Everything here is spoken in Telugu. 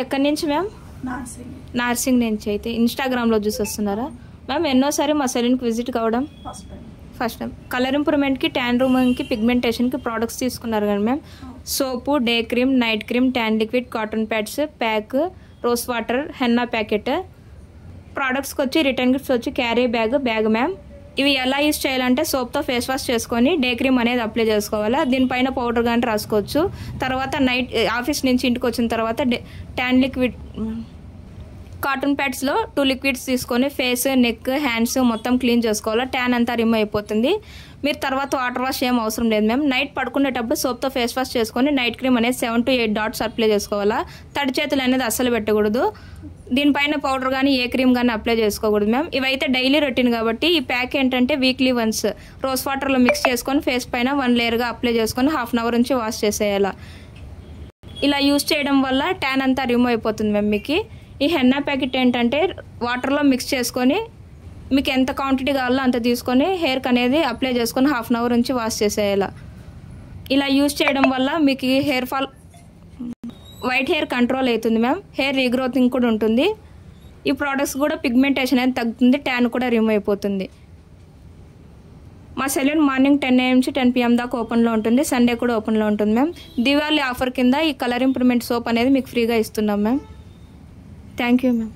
ఎక్కడి నుంచి మ్యామ్? నార్సింగ్ నుంచి. అయితే ఇన్స్టాగ్రామ్లో చూసి వస్తున్నారా మ్యామ్? ఎన్నోసారి మా సెలూన్కి విజిట్ కావడం? First time. కలర్ ఇంప్రూవ్మెంట్కి, ట్యాన్ రూమింగ్కి, పిగ్మెంటేషన్కి ప్రోడక్ట్స్ తీసుకున్నారు కదా ma'am? Soap, day cream, night cream, tan liquid, cotton pads, pack, rose water, henna packet. ప్రోడక్ట్స్కి వచ్చి రిటర్న్ గిఫ్ట్స్ వచ్చి క్యారీ బ్యాగ్ మ్యామ్. ఇవి ఎలా యూజ్ చేయాలంటే సోప్తో ఫేస్ వాష్ చేసుకొని డే క్రీమ్ అనేది అప్లై చేసుకోవాలా. దీనిపైన పౌడర్ కానీ రాసుకోవచ్చు. తర్వాత నైట్ ఆఫీస్ నుంచి ఇంటికి వచ్చిన తర్వాత ట్యాన్ లిక్విడ్, కాటన్ ప్యాడ్స్లో 2 లిక్విడ్స్ తీసుకొని ఫేస్, నెక్, హ్యాండ్స్ మొత్తం క్లీన్ చేసుకోవాలి. ట్యాన్ అంతా రిమూవ్ అయిపోతుంది. మీరు తర్వాత వాటర్ వాష్ ఏం అవసరం లేదు మ్యామ్. నైట్ పడుకునేటప్పుడు సోప్తో ఫేస్ వాష్ చేసుకొని నైట్ క్రీమ్ అనేది 7 to 8 డాట్స్ అప్లై చేసుకోవాలా. తడి చేతులు అనేది అస్సలు పెట్టకూడదు. దీనిపైన పౌడర్ కానీ ఏ క్రీమ్ కానీ అప్లై చేసుకోకూడదు మ్యామ్. ఇవైతే డైలీ రొటీన్ కాబట్టి ఈ ప్యాక్ ఏంటంటే వీక్లీ వన్స్ రోజ్ వాటర్లో మిక్స్ చేసుకొని ఫేస్ పైన 1 లేయర్గా అప్లై చేసుకొని ½ అవర్ నుంచి వాష్ చేసేయాలి. ఇలా యూజ్ చేయడం వల్ల ట్యాన్ అంతా రిమూవ్ అయిపోతుంది మ్యామ్. మీకు ఈ హెన్నా ప్యాకెట్ ఏంటంటే వాటర్లో మిక్స్ చేసుకొని మీకు ఎంత క్వాంటిటీ కావాలో అంత తీసుకొని హెయిర్కి అనేది అప్లై చేసుకొని ½ అవర్ నుంచి వాష్ చేసేయాలి. ఇలా యూజ్ చేయడం వల్ల మీకు hair fall, white hair control అవుతుంది మ్యామ్. హెయిర్ రీగ్రోతింగ్ కూడా ఉంటుంది. ఈ ప్రోడక్ట్స్ కూడా పిగ్మెంటేషన్ అనేది తగ్గుతుంది, ట్యాన్ కూడా రిమూవ్ అయిపోతుంది. మా సెలూన్ మార్నింగ్ 10 AM నుంచి 10 PM దాకా ఓపెన్లో ఉంటుంది. సండే కూడా ఓపెన్లో ఉంటుంది మ్యామ్. దివాళీ ఆఫర్ కింద ఈ కలర్ ఇంప్రూవ్మెంట్ సోప్ అనేది మీకు ఫ్రీగా ఇస్తున్నాం మ్యామ్. Thank you ma'am.